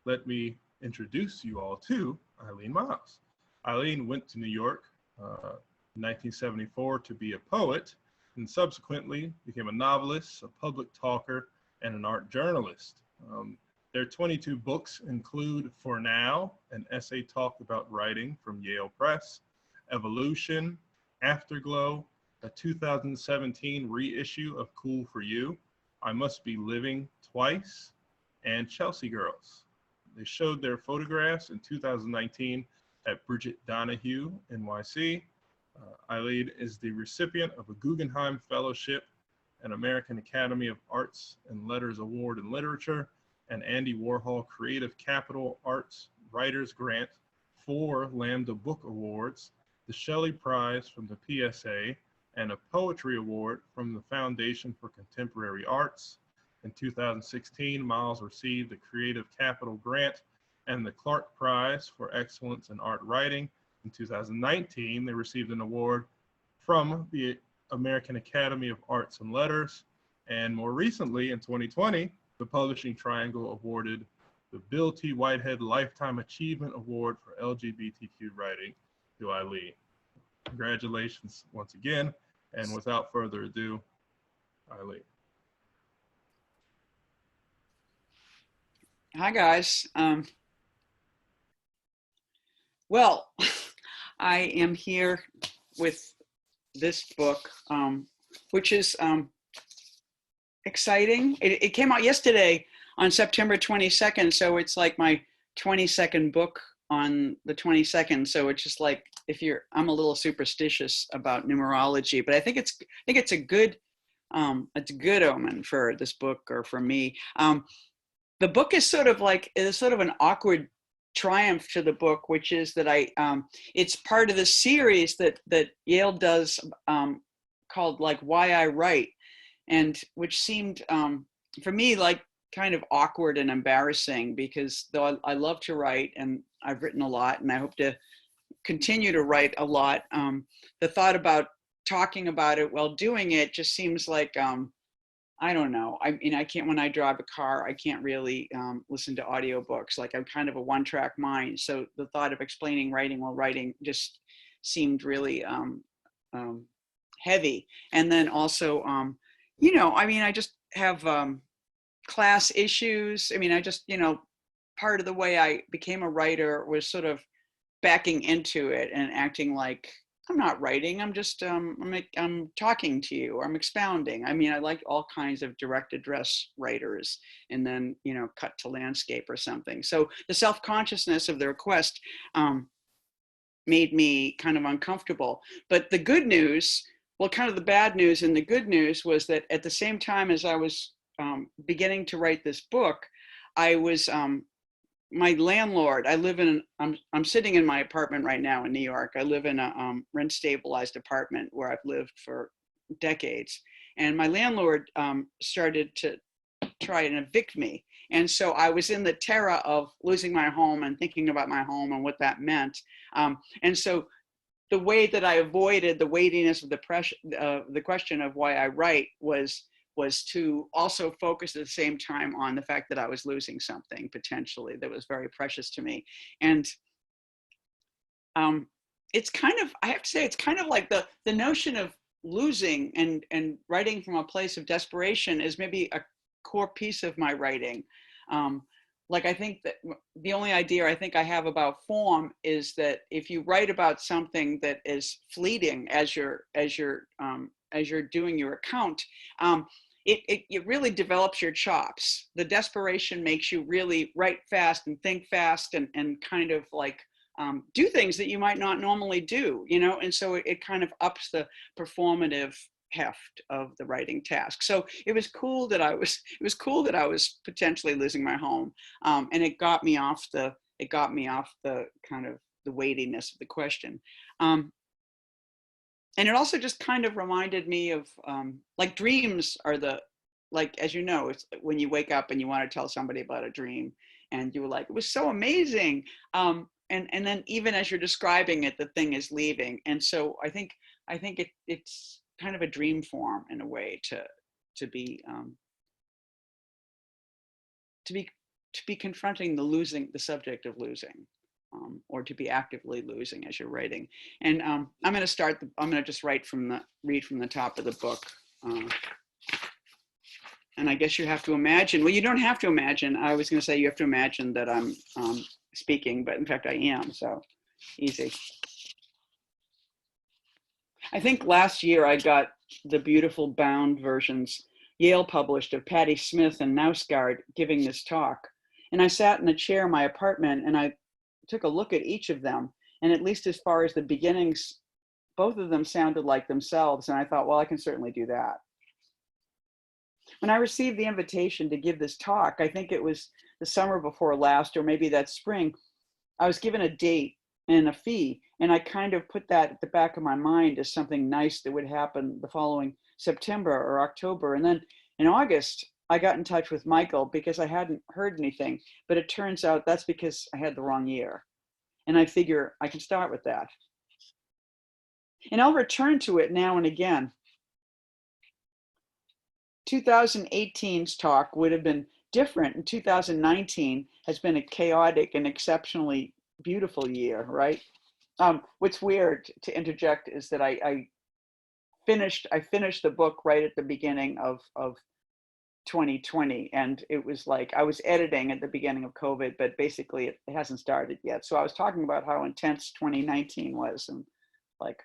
let me introduce you all to Eileen Myles. Eileen went to New York in 1974 to be a poet, and subsequently became a novelist, a public talker, and an art journalist. Their 22 books include For Now, an essay talk about writing from Yale Press, Evolution, Afterglow, a 2017 reissue of Cool for You, I Must Be Living Twice, and Chelsea Girls. They showed their photographs in 2019 at Bridget Donahue, NYC. Eileen is the recipient of a Guggenheim Fellowship, an American Academy of Arts and Letters Award in Literature, an Andy Warhol Creative Capital Arts Writers Grant, 4 Lambda Book Awards, the Shelley Prize from the PSA, and a Poetry Award from the Foundation for Contemporary Arts. In 2016, Myles received the Creative Capital Grant and the Clark Prize for Excellence in Art Writing. In 2019, they received an award from the American Academy of Arts and Letters. And more recently, in 2020, the Publishing Triangle awarded the Bill T. Whitehead Lifetime Achievement Award for LGBTQ writing to Eileen. Congratulations once again. And without further ado, Eileen. Hi, guys. Well, I am here with this book, which is exciting. It came out yesterday on September 22nd, so it's like my 22nd book on the 22nd. So it's just like, I'm a little superstitious about numerology, but I think it's a good omen for this book, or for me. The book is sort of an awkward triumph to the book, which is that it's part of the series that Yale does called like Why I Write, and which seemed for me like kind of awkward and embarrassing, because though I love to write and I've written a lot and I hope to continue to write a lot, the thought about talking about it while doing it just seems like I don't know. I mean, I can't, when I drive a car, I can't really listen to audiobooks. Like, I'm kind of a one-track mind. So the thought of explaining writing while writing just seemed really heavy. And then also, I mean, I just have class issues. I mean, I just, part of the way I became a writer was sort of backing into it and acting like, I'm not writing, I'm just, I'm talking to you, or I'm expounding. I mean, I like all kinds of direct address writers, and then, cut to landscape or something. So the self-consciousness of the request made me kind of uncomfortable. But the good news, well, kind of the bad news and the good news was that at the same time as I was beginning to write this book, I was, my landlord, I'm sitting in my apartment right now in New York. I live in a rent stabilized apartment where I've lived for decades. And my landlord started to try and evict me. And so I was in the terror of losing my home and thinking about my home and what that meant. And so the way that I avoided the weightiness of the question of why I write was to also focus at the same time on the fact that I was losing something potentially that was very precious to me. And it's kind of, I have to say, it's kind of like the notion of losing and writing from a place of desperation is maybe a core piece of my writing. Like, I think that the only idea I think I have about form is that if you write about something that is fleeting as you're doing your account, it really develops your chops. The desperation makes you really write fast and think fast and kind of like do things that you might not normally do, and so it kind of ups the performative heft of the writing task. So it was cool that I was potentially losing my home, and it got me off the kind of the weightiness of the question. And it also just kind of reminded me of like dreams are like, as you know, it's when you wake up and you want to tell somebody about a dream and you were like, it was so amazing. And then even as you're describing it, the thing is leaving. And so I think it's kind of a dream form in a way to be to be confronting the subject of losing, or to be actively losing as you're writing. And I'm going to just read from the top of the book. And I guess you have to imagine, well, you don't have to imagine. I was going to say you have to imagine that I'm speaking, but in fact I am, so easy. I think last year I got the beautiful bound versions Yale published of Patti Smith and Nausgaard giving this talk. And I sat in a chair in my apartment and I took a look at each of them. And at least as far as the beginnings, both of them sounded like themselves. And I thought, well, I can certainly do that. When I received the invitation to give this talk, I think it was the summer before last, or maybe that spring, I was given a date and a fee. And I kind of put that at the back of my mind as something nice that would happen the following September or October. And then in August, I got in touch with Michael because I hadn't heard anything, but it turns out that's because I had the wrong year. And I figure I can start with that. And I'll return to it now and again. 2018's talk would have been different, and 2019 has been a chaotic and exceptionally beautiful year, right? What's weird to interject is that I finished the book right at the beginning of 2020, and it was like I was editing at the beginning of COVID, but basically it hasn't started yet. So I was talking about how intense 2019 was, and like,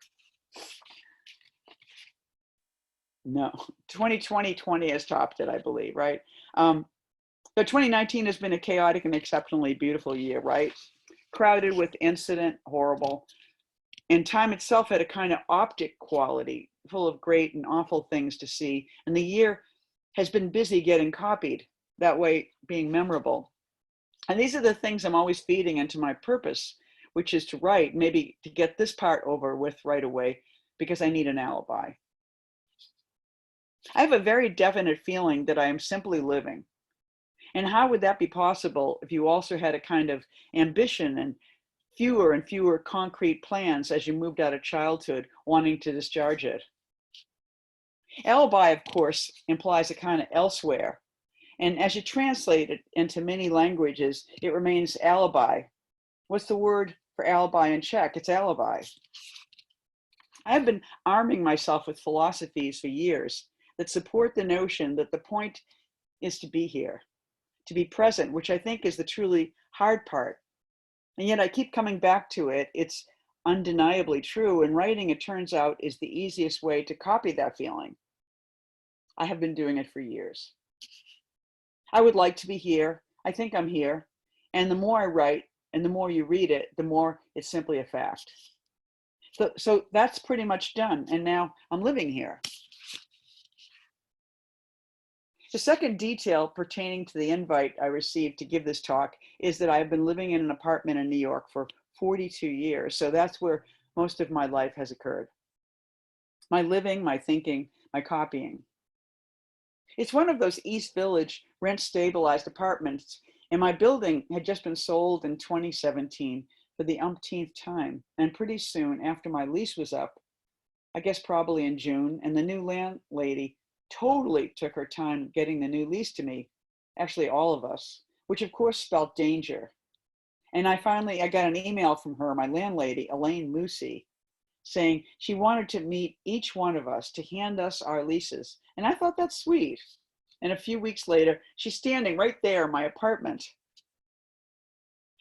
no, 2020 has topped it, I believe, right? But 2019 has been a chaotic and exceptionally beautiful year, right? Crowded with incident, horrible. And time itself had a kind of optic quality, full of great and awful things to see. And the year has been busy getting copied, that way being memorable. And these are the things I'm always feeding into my purpose, which is to write, maybe to get this part over with right away, because I need an alibi. I have a very definite feeling that I am simply living. And how would that be possible if you also had a kind of ambition and fewer concrete plans as you moved out of childhood, wanting to discharge it? Alibi, of course, implies a kind of elsewhere. And as you translate it into many languages, it remains alibi. What's the word for alibi in Czech? It's alibi. I've been arming myself with philosophies for years that support the notion that the point is to be here, to be present, which I think is the truly hard part. And yet I keep coming back to it. It's undeniably true. And writing, it turns out, is the easiest way to copy that feeling. I have been doing it for years. I would like to be here. I think I'm here. And the more I write and the more you read it, the more it's simply a fact. So that's pretty much done. And now I'm living here. The second detail pertaining to the invite I received to give this talk is that I have been living in an apartment in New York for 42 years. So that's where most of my life has occurred. My living, my thinking, my copying. It's one of those East Village rent stabilized apartments, and my building had just been sold in 2017 for the umpteenth time. And pretty soon after my lease was up, I guess probably in June, and the new landlady totally took her time getting the new lease to me, actually all of us, which of course spelled danger. And I got an email from her, my landlady, Eileen Myles, saying she wanted to meet each one of us to hand us our leases. And I thought that's sweet. And a few weeks later, she's standing right there in my apartment.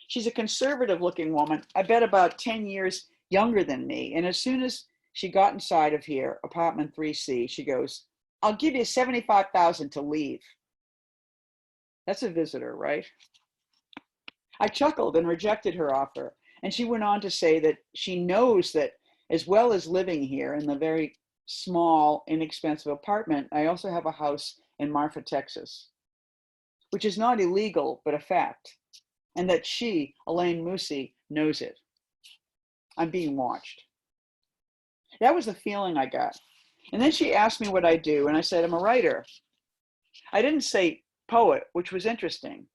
She's a conservative looking woman, I bet about 10 years younger than me. And as soon as she got inside of here, apartment 3C, she goes, "I'll give you $75,000 to leave." That's a visitor, right? I chuckled and rejected her offer. And she went on to say that she knows that as well as living here in the very small, inexpensive apartment, I also have a house in Marfa, Texas, which is not illegal, but a fact. And that she, Eileen Myles, knows it. I'm being watched. That was the feeling I got. And then she asked me what I do, and I said, I'm a writer. I didn't say poet, which was interesting.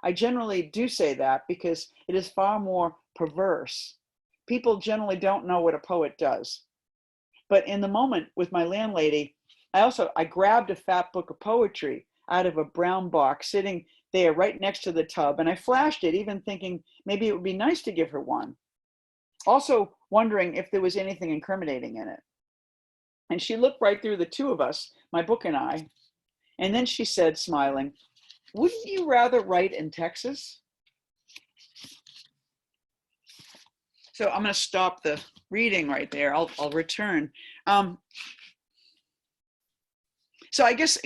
I generally do say that because it is far more perverse. People generally don't know what a poet does. But in the moment with my landlady, I grabbed a fat book of poetry out of a brown box sitting there right next to the tub, and I flashed it, even thinking maybe it would be nice to give her one. Also wondering if there was anything incriminating in it. And she looked right through the two of us, my book and I, and then she said, smiling, "Wouldn't you rather write in Texas?" So I'm going to stop the reading right there. I'll return. So I guess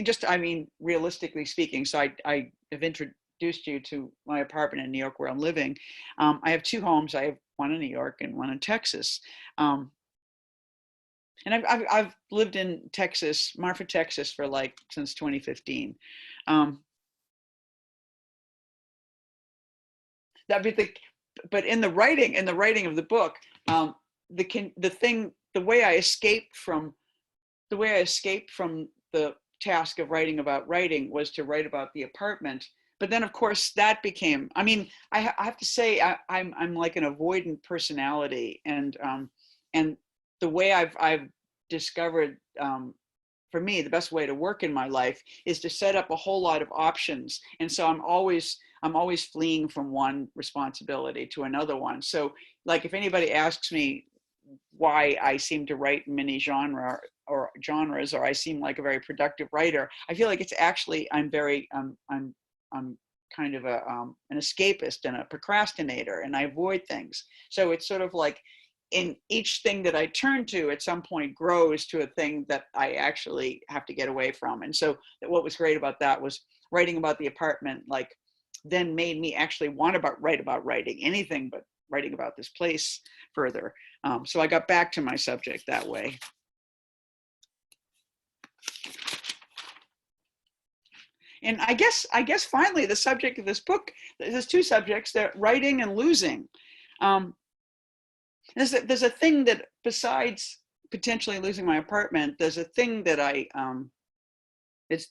realistically speaking, so I have introduced you to my apartment in New York where I'm living. I have two homes. I have one in New York and one in Texas. And I've lived in Texas, Marfa, Texas, for since 2015. But in the writing of the book, the way I escaped from the task of writing about writing was to write about the apartment. But then, of course, that became, I have to say, I'm like an avoidant personality, and the way I've discovered, for me, the best way to work in my life is to set up a whole lot of options. And so I'm always fleeing from one responsibility to another one. So if anybody asks me why I seem to write in many genres, or I seem like a very productive writer, I feel like it's actually, I'm kind of an escapist and a procrastinator, and I avoid things. So it's sort of like in each thing that I turn to at some point grows to a thing that I actually have to get away from. And so what was great about that was writing about the apartment, then made me actually want to write about writing, anything but writing about this place further. So I got back to my subject that way. And I guess finally the subject of this book, there's two subjects, they're writing and losing. There's a thing that, besides potentially losing my apartment, there's a thing that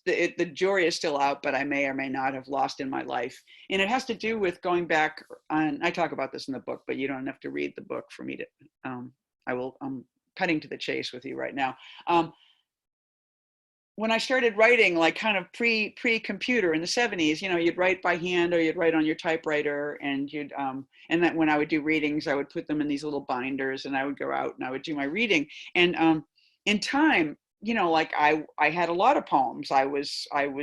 the jury is still out, but I may or may not have lost in my life. And it has to do with going back on, I talk about this in the book, but you don't have to read the book for me to, I'm cutting to the chase with you right now. When I started writing, kind of pre-computer in the 70s, you'd write by hand or you'd write on your typewriter, and and that when I would do readings, I would put them in these little binders, and I would go out and I would do my reading. And in time, I had a lot of poems. I was, a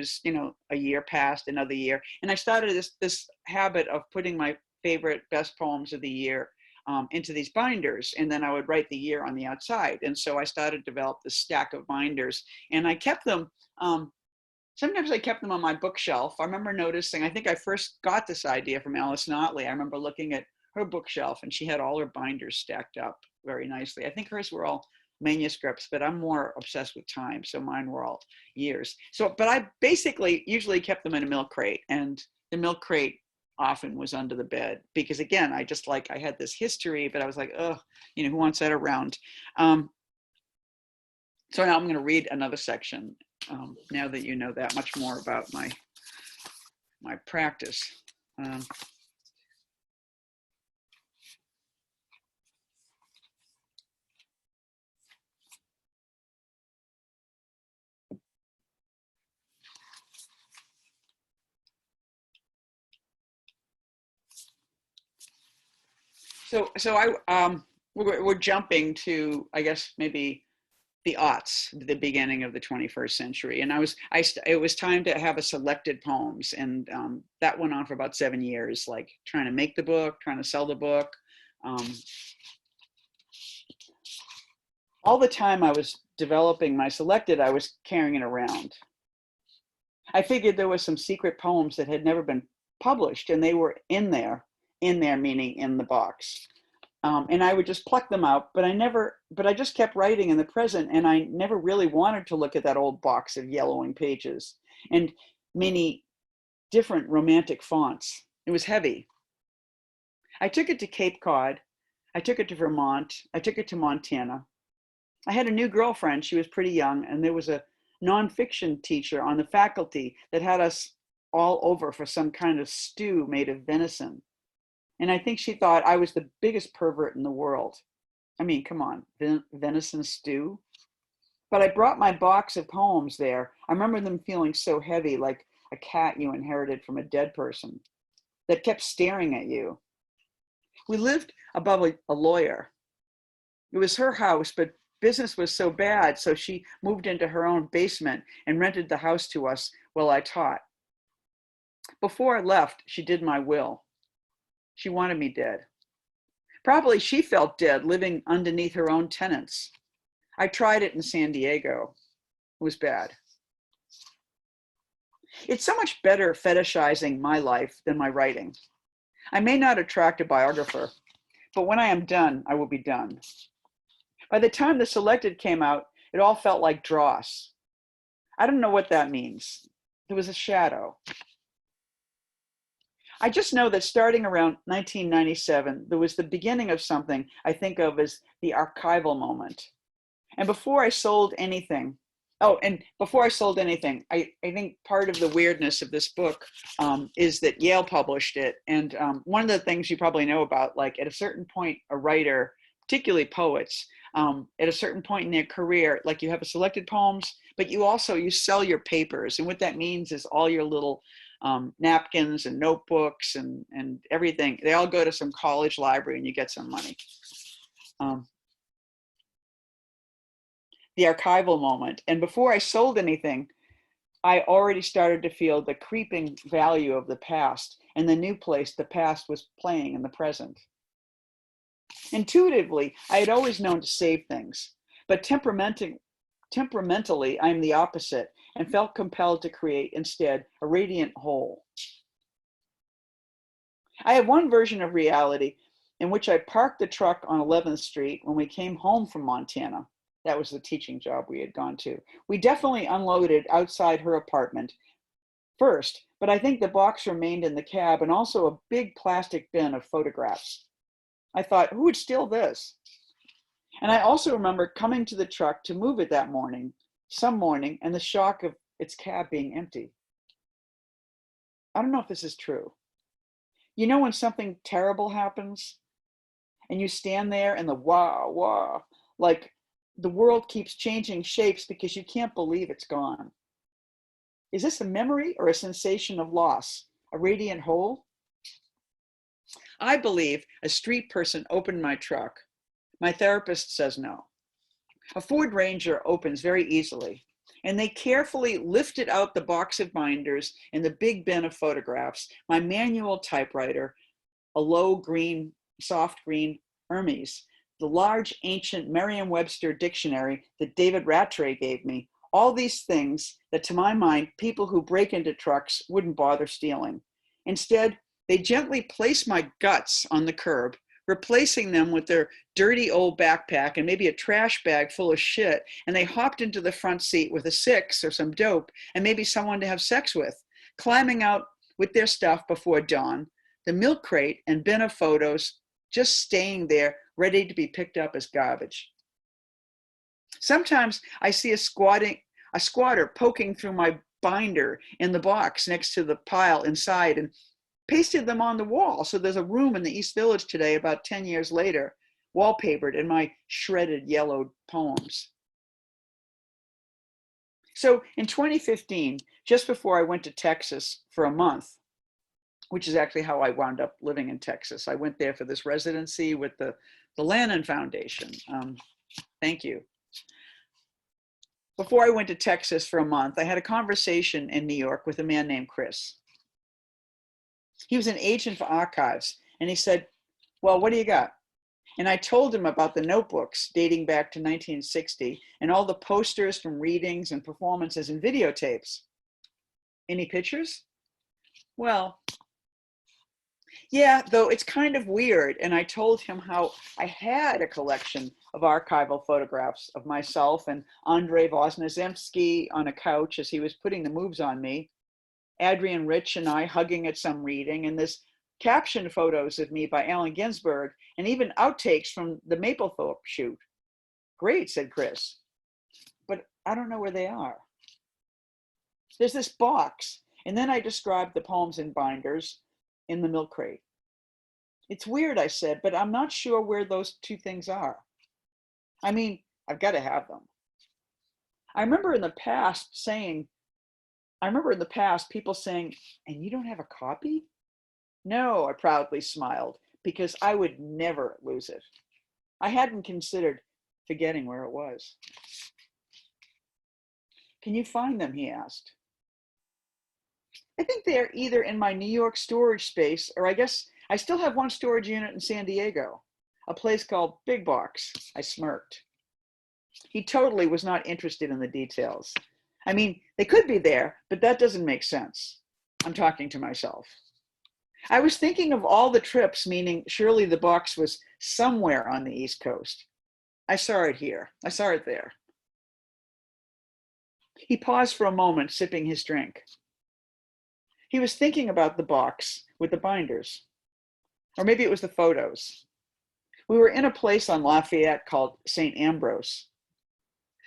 year passed, another year, and I started this habit of putting my favorite, best poems of the year into these binders, and then I would write the year on the outside. And so I started to develop this stack of binders, and I kept them. Sometimes I kept them on my bookshelf. I remember noticing, I think I first got this idea from Alice Notley. I remember looking at her bookshelf, and she had all her binders stacked up very nicely. I think hers were all manuscripts, but I'm more obsessed with time, so mine were all years. So, but I basically usually kept them in a milk crate, and the milk crate often was under the bed, because again, I had this history, but I was like, oh, who wants that around? So now I'm going to read another section, now that you know that much more about my practice. We're jumping to, I guess, maybe the aughts, the beginning of the 21st century. And it was time to have a selected poems. And that went on for about 7 years, trying to make the book, trying to sell the book. All the time I was developing my selected, I was carrying it around. I figured there was some secret poems that had never been published, and they were in there meaning in the box. And I would just pluck them out, but I just kept writing in the present, and I never really wanted to look at that old box of yellowing pages and many different romantic fonts. It was heavy. I took it to Cape Cod. I took it to Vermont. I took it to Montana. I had a new girlfriend. She was pretty young, and there was a nonfiction teacher on the faculty that had us all over for some kind of stew made of venison. And I think she thought I was the biggest pervert in the world. I mean, come on, venison stew. But I brought my box of poems there. I remember them feeling so heavy, like a cat you inherited from a dead person that kept staring at you. We lived above a lawyer. It was her house, but business was so bad, so she moved into her own basement and rented the house to us while I taught. Before I left, she did my will. She wanted me dead. Probably she felt dead living underneath her own tenants. I tried it in San Diego. It was bad. It's so much better fetishizing my life than my writing. I may not attract a biographer, but when I am done, I will be done. By the time The Selected came out, it all felt like dross. I don't know what that means. There was a shadow. I just know that starting around 1997, there was the beginning of something I think of as the archival moment. And before I sold anything, I think part of the weirdness of this book is that Yale published it. And one of the things you probably know about, like at a certain point, a writer, particularly poets, at a certain point in their career, like you have a selected poems, but you sell your papers. And what that means is all your little napkins and notebooks and everything, they all go to some college library and you get some money. The archival moment. And before I sold anything, I already started to feel the creeping value of the past and the new place the past was playing in the present. Intuitively, I had always known to save things, but temperamentally, I'm the opposite and felt compelled to create instead a radiant whole. I have one version of reality in which I parked the truck on 11th Street when we came home from Montana. That was the teaching job we had gone to. We definitely unloaded outside her apartment first, but I think the box remained in the cab and also a big plastic bin of photographs. I thought, who would steal this? And I also remember coming to the truck to move it that morning, some morning, and the shock of its cab being empty. I don't know if this is true. You know when something terrible happens and you stand there and the wah, like the world keeps changing shapes because you can't believe it's gone. Is this a memory or a sensation of loss, a radiant whole? I believe a street person opened my truck. My therapist says no. A Ford Ranger opens very easily, and they carefully lifted out the box of binders and the big bin of photographs, my manual typewriter, a low green, soft green Hermes, the large ancient Merriam-Webster dictionary that David Rattray gave me, all these things that to my mind, people who break into trucks wouldn't bother stealing. Instead, they gently placed my guts on the curb, replacing them with their dirty old backpack and maybe a trash bag full of shit, and they hopped into the front seat with a six or some dope and maybe someone to have sex with, climbing out with their stuff before dawn, the milk crate and bin of photos just staying there, ready to be picked up as garbage. Sometimes I see a squatter poking through my binder in the box next to the pile inside and pasted them on the wall. So there's a room in the East Village today, about 10 years later, wallpapered in my shredded yellowed poems. So in 2015, just before I went to Texas for a month, which is actually how I wound up living in Texas. I went there for this residency with the Lannan Foundation. Thank you. Before I went to Texas for a month, I had a conversation in New York with a man named Chris. He was an agent for archives, and he said, well, what do you got? And I told him about the notebooks dating back to 1960 and all the posters from readings and performances and videotapes. Any pictures? Well, yeah, though it's kind of weird. And I told him how I had a collection of archival photographs of myself and Andrei Voznesensky on a couch as he was putting the moves on me, Adrienne Rich and I hugging at some reading, and this captioned photos of me by Allen Ginsberg, and even outtakes from the Mapplethorpe shoot. Great, said Chris, but I don't know where they are. There's this box, and then I described the poems in binders in the milk crate. It's weird, I said, but I'm not sure where those two things are. I mean, I've got to have them. I remember in the past saying, I remember in the past people saying, "And you don't have a copy?" No, I proudly smiled, because I would never lose it. I hadn't considered forgetting where it was. "Can you find them?" he asked. "I think they're either in my New York storage space, or I guess I still have one storage unit in San Diego, a place called Big Box." I smirked. He totally was not interested in the details. "I mean, they could be there, but that doesn't make sense." I'm talking to myself. I was thinking of all the trips, meaning surely the box was somewhere on the East Coast. "I saw it here. I saw it there." He paused for a moment, sipping his drink. He was thinking about the box with the binders. Or maybe it was the photos. We were in a place on Lafayette called St. Ambrose.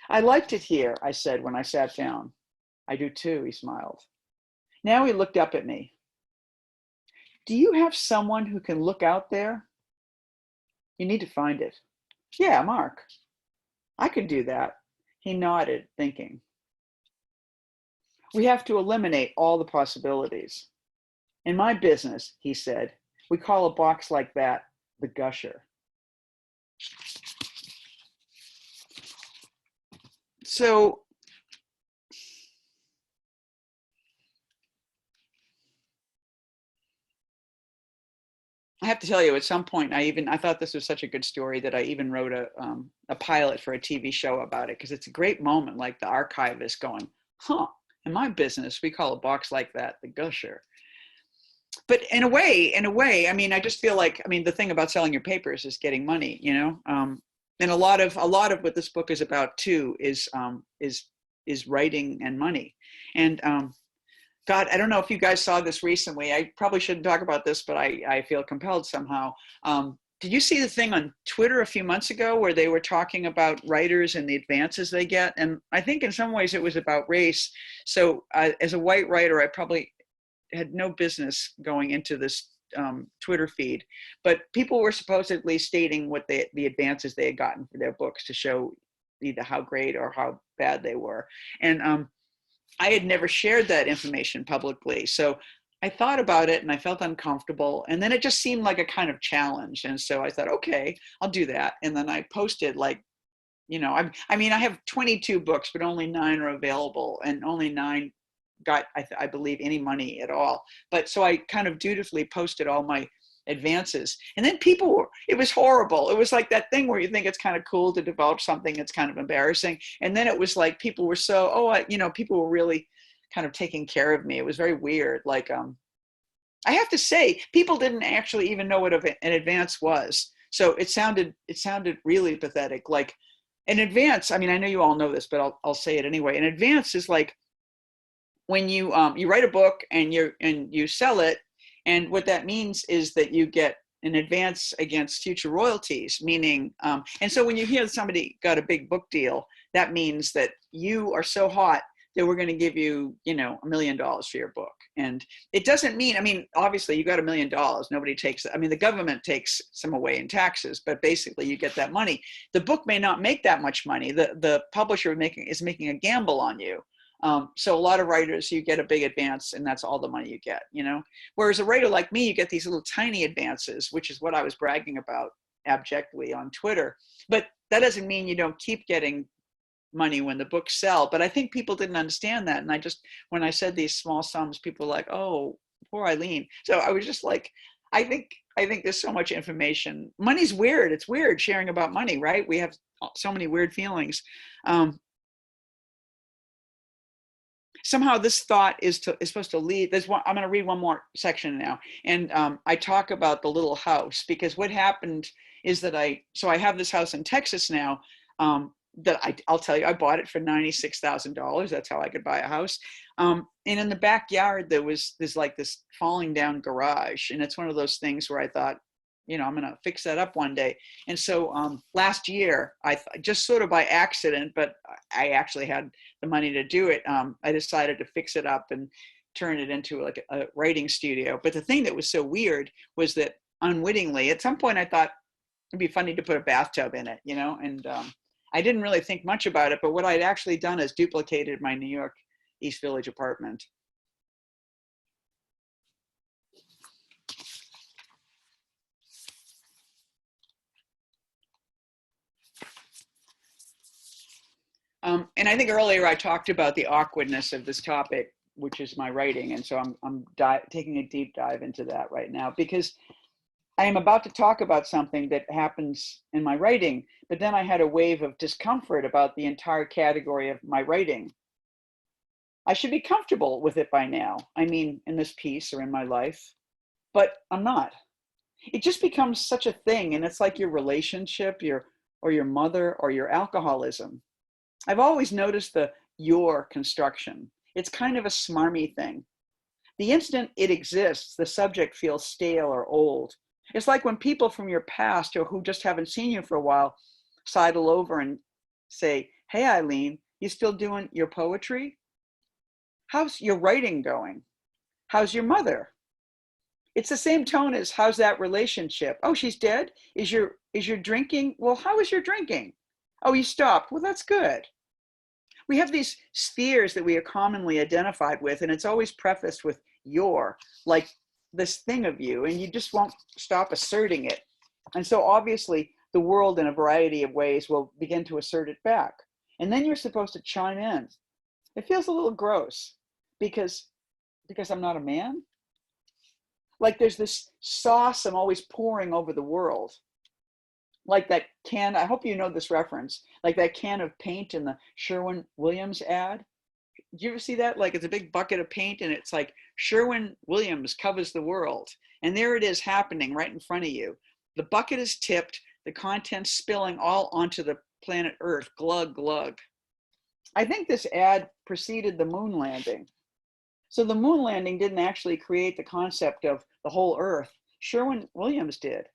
"I liked it here," I said when I sat down. "I do too," he smiled. Now he looked up at me. "Do you have someone who can look out there?" "You need to find it." "Yeah, Mark." "I could do that." He nodded, thinking. "We have to eliminate all the possibilities. In my business," he said, "we call a box like that the gusher." So I have to tell you, at some point, I thought this was such a good story that I even wrote a pilot for a TV show about it, because it's a great moment, like the archivist going, "Huh, in my business, we call a box like that the gusher." But in a way, I mean, I just feel like, I mean, the thing about selling your papers is getting money, you know? And a lot of what this book is about too is writing and money. And God, I don't know if you guys saw this recently. I probably shouldn't talk about this, but I feel compelled somehow. Did you see the thing on Twitter a few months ago where they were talking about writers and the advances they get? And I think in some ways it was about race. So as a white writer, I probably had no business going into this Twitter feed, but people were supposedly stating what the advances they had gotten for their books to show either how great or how bad they were. And I had never shared that information publicly. So I thought about it and I felt uncomfortable. And then it just seemed like a kind of challenge. And so I thought, okay, I'll do that. And then I posted, like, you know, I mean, I have 22 books, but only 9 are available, and only 9 got, I believe, any money at all. But so I kind of dutifully posted all my advances. And then people were, it was horrible. It was like that thing where you think it's kind of cool to develop something that's kind of embarrassing. And then it was like people were so, people were really kind of taking care of me. It was very weird. Like, I have to say, people didn't actually even know what an advance was. So it sounded really pathetic. Like an advance, I mean, I know you all know this, but I'll say it anyway. An advance is like when you write a book and you sell it, and what that means is that you get an advance against future royalties, meaning, and so when you hear somebody got a big book deal, that means that you are so hot that we're going to give you, $1 million for your book. And it doesn't mean, I mean, obviously you got $1 million, nobody takes it. I mean, the government takes some away in taxes, but basically you get that money. The book may not make that much money. The publisher is making a gamble on you. So a lot of writers, you get a big advance and that's all the money you get, Whereas a writer like me, you get these little tiny advances, which is what I was bragging about abjectly on Twitter. But that doesn't mean you don't keep getting money when the books sell. But I think people didn't understand that. And when I said these small sums, people were like, oh, poor Eileen. So I was just like, I think there's so much information. Money's weird. It's weird sharing about money, right? We have so many weird feelings. Somehow this thought is supposed to lead. I'm going to read one more section now. And I talk about the little house, because what happened is that I have this house in Texas now, that I'll tell you, I bought it for $96,000. That's how I could buy a house. And in the backyard, there's like this falling down garage. And it's one of those things where I thought, I'm going to fix that up one day. And so last year, just sort of by accident, but I actually had the money to do it. I decided to fix it up and turn it into like a writing studio. But the thing that was so weird was that unwittingly, at some point I thought it'd be funny to put a bathtub in it, and I didn't really think much about it. But what I'd actually done is duplicated my New York East Village apartment. And I think earlier I talked about the awkwardness of this topic, which is my writing. And so I'm taking a deep dive into that right now, because I am about to talk about something that happens in my writing, but then I had a wave of discomfort about the entire category of my writing. I should be comfortable with it by now. I mean, in this piece or in my life, but I'm not. It just becomes such a thing. And it's like your relationship, or your mother, or your alcoholism. I've always noticed the your construction. It's kind of a smarmy thing. The instant it exists, the subject feels stale or old. It's like when people from your past or who just haven't seen you for a while sidle over and say, "Hey, Eileen, you still doing your poetry? How's your writing going? How's your mother?" It's the same tone as, "How's that relationship? Oh, she's dead? Is your drinking? Well, how is your drinking? Oh, you stopped. Well, that's good." We have these spheres that we are commonly identified with, and it's always prefaced with your, like this thing of you, and you just won't stop asserting it. And so obviously the world in a variety of ways will begin to assert it back. And then you're supposed to chime in. It feels a little gross because I'm not a man. Like there's this sauce I'm always pouring over the world. Like that can, I hope you know this reference, like that can of paint in the Sherwin-Williams ad. Do you ever see that? Like it's a big bucket of paint and it's like Sherwin-Williams covers the world. And there it is happening right in front of you. The bucket is tipped, the contents spilling all onto the planet Earth, glug, glug. I think this ad preceded the moon landing. So the moon landing didn't actually create the concept of the whole Earth. Sherwin-Williams did.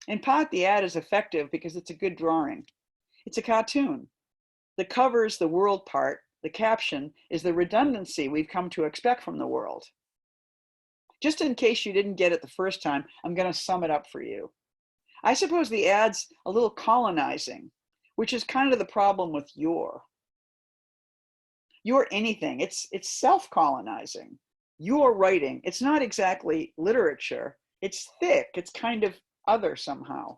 In part, the ad is effective because it's a good drawing. It's a cartoon. The cover's the world part. The caption is the redundancy we've come to expect from the world. Just in case you didn't get it the first time, I'm going to sum it up for you. I suppose the ad's a little colonizing, which is kind of the problem with your anything. It's self-colonizing. Your writing, it's not exactly literature. It's thick. It's kind of other somehow.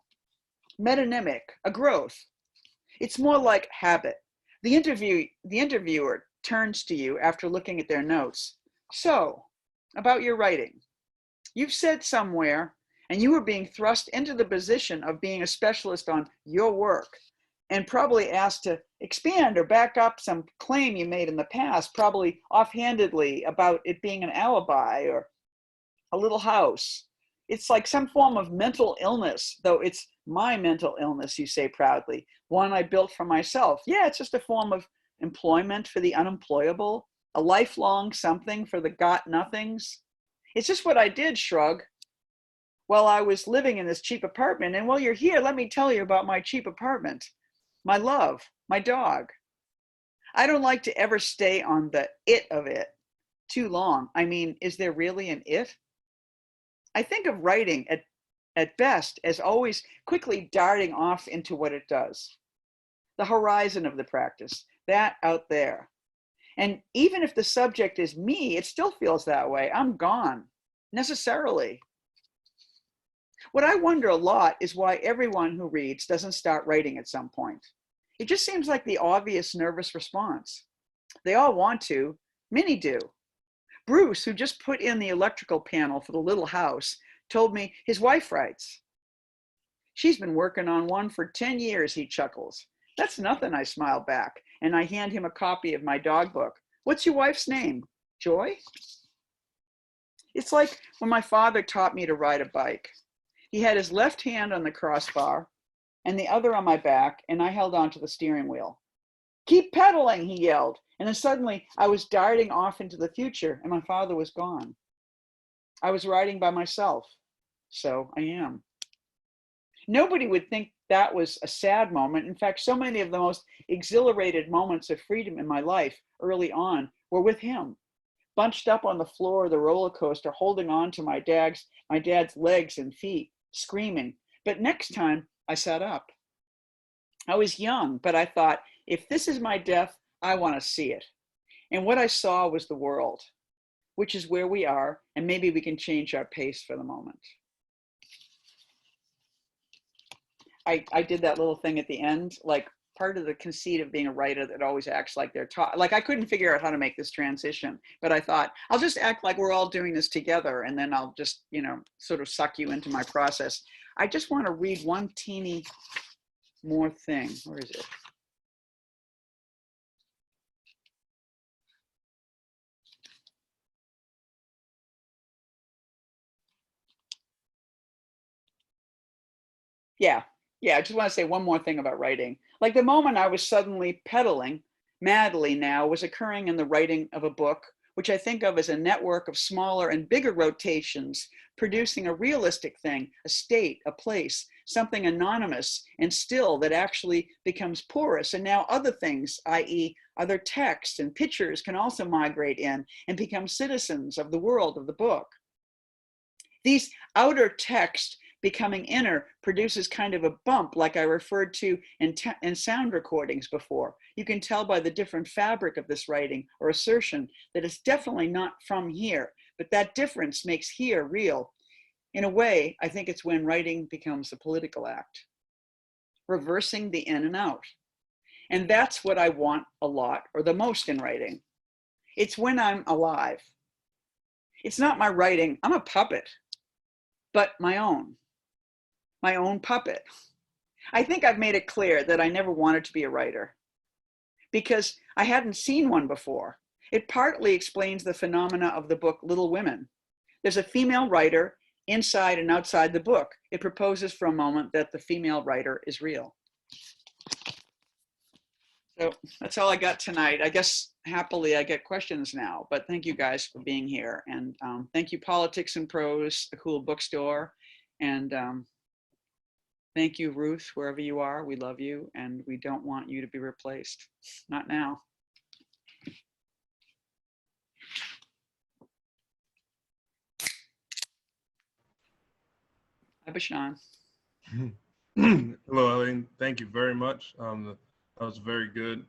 Metonymic, a growth. It's more like habit. The interviewer turns to you after looking at their notes. "So, about your writing, you've said somewhere, and you were being thrust into the position of being a specialist on your work, and probably asked to expand or back up some claim you made in the past, probably offhandedly about it being an alibi or a little house. It's like some form of mental illness, though it's my mental illness, you say proudly, one I built for myself. Yeah, it's just a form of employment for the unemployable, a lifelong something for the got-nothings. It's just what I did," shrug. "Well, I was living in this cheap apartment, and while you're here, let me tell you about my cheap apartment. My love, my dog." I don't like to ever stay on the it of it too long. I mean, is there really an it? I think of writing at best as always quickly darting off into what it does. The horizon of the practice, that out there. And even if the subject is me, it still feels that way. I'm gone, necessarily. What I wonder a lot is why everyone who reads doesn't start writing at some point. It just seems like the obvious nervous response. They all want to, many do. Bruce, who just put in the electrical panel for the little house, told me his wife writes. "She's been working on one for 10 years, he chuckles. "That's nothing," I smile back, and I hand him a copy of my dog book. "What's your wife's name? Joy?" It's like when my father taught me to ride a bike. He had his left hand on the crossbar and the other on my back, and I held onto the steering wheel. "Keep pedaling," he yelled. And then suddenly I was darting off into the future and my father was gone. I was riding by myself. So I am. Nobody would think that was a sad moment. In fact, so many of the most exhilarated moments of freedom in my life early on were with him, bunched up on the floor of the roller coaster, holding on to my dad's legs and feet, screaming. But next time I sat up. I was young, but I thought, if this is my death, I want to see it. And what I saw was the world, which is where we are, and maybe we can change our pace for the moment. I did that little thing at the end, like part of the conceit of being a writer that always acts like they're taught. Like I couldn't figure out how to make this transition, but I thought I'll just act like we're all doing this together, and then I'll just, you know, sort of suck you into my process. I just want to read one teeny more thing. Where is it? Yeah, I just want to say one more thing about writing. Like the moment I was suddenly pedaling madly now was occurring in the writing of a book, which I think of as a network of smaller and bigger rotations, producing a realistic thing, a state, a place, something anonymous and still that actually becomes porous. And now other things, i.e. other texts and pictures, can also migrate in and become citizens of the world of the book. These outer texts becoming inner produces kind of a bump, like I referred to in sound recordings before. You can tell by the different fabric of this writing or assertion that it's definitely not from here, but that difference makes here real. In a way, I think it's when writing becomes a political act, reversing the in and out. And that's what I want a lot, or the most in writing. It's when I'm alive. It's not my writing, I'm a puppet, but my own puppet. I think I've made it clear that I never wanted to be a writer because I hadn't seen one before. It partly explains the phenomena of the book Little Women. There's a female writer inside and outside the book. It proposes for a moment that the female writer is real. So that's all I got tonight. I guess happily I get questions now, but thank you guys for being here. And thank you, Politics and Prose, a cool bookstore. And thank you, Ruth, wherever you are. We love you and we don't want you to be replaced. Not now. Hi, Bashan. Hello, Eileen. Thank you very much. That was very good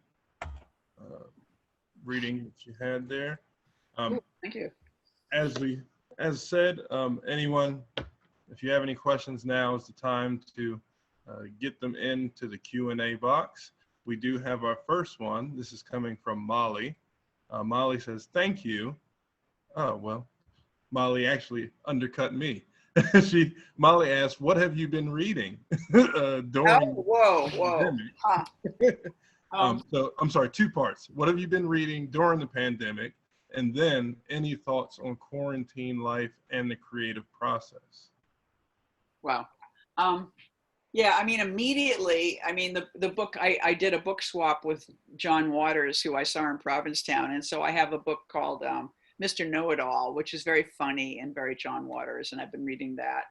reading that you had there. Thank you. As said, anyone, if you have any questions, now is the time to get them into the Q&A box. We do have our first one. This is coming from Molly. Molly says, thank you. Oh, well, Molly actually undercut me. Molly asked, what have you been reading during whoa. the pandemic? So I'm sorry, two parts. What have you been reading during the pandemic? And then any thoughts on quarantine life and the creative process? Wow. Yeah, I mean, immediately, I mean, the book, I did a book swap with John Waters, who I saw in Provincetown. And so I have a book called Mr. Know-It-All, which is very funny and very John Waters. And I've been reading that.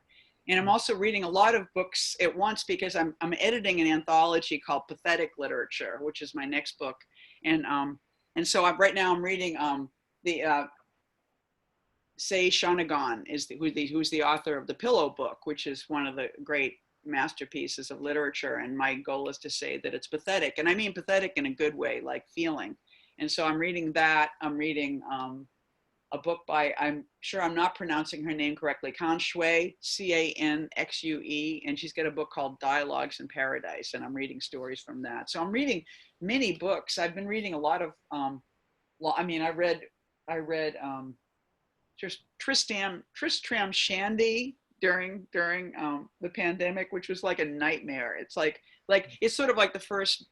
And I'm also reading a lot of books at once because I'm editing an anthology called Pathetic Literature, which is my next book. And so right now I'm reading Say Shanagan who's the author of The Pillow Book, which is one of the great masterpieces of literature. And my goal is to say that it's pathetic. And I mean pathetic in a good way, like feeling. And so I'm reading that. I'm reading a book by, I'm sure I'm not pronouncing her name correctly, Canxue, C-A-N-X-U-E, and she's got a book called Dialogues in Paradise, and I'm reading stories from that. So I'm reading many books. I've been reading a lot of, I mean, I read just Tristram Shandy during the pandemic, which was like a nightmare. It's like it's sort of like the first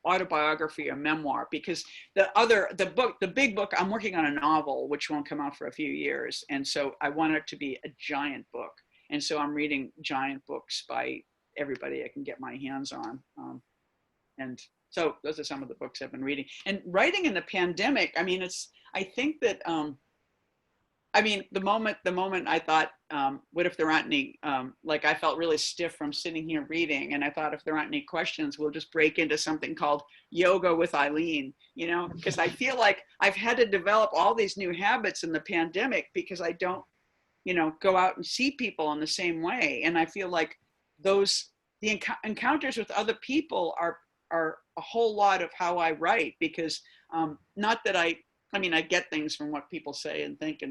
autobiography or memoir, because the big book, I'm working on a novel which won't come out for a few years, and so I want it to be a giant book, and so I'm reading giant books by everybody I can get my hands on, and so those are some of the books I've been reading. And writing in the pandemic, I mean, I think that I mean, the moment I thought, what if there aren't any, like I felt really stiff from sitting here reading, and I thought if there aren't any questions, we'll just break into something called Yoga with Eileen, you know, because I feel like I've had to develop all these new habits in the pandemic because I don't, you know, go out and see people in the same way. And I feel like the encounters with other people are a whole lot of how I write, because not that I I mean, I get things from what people say and think,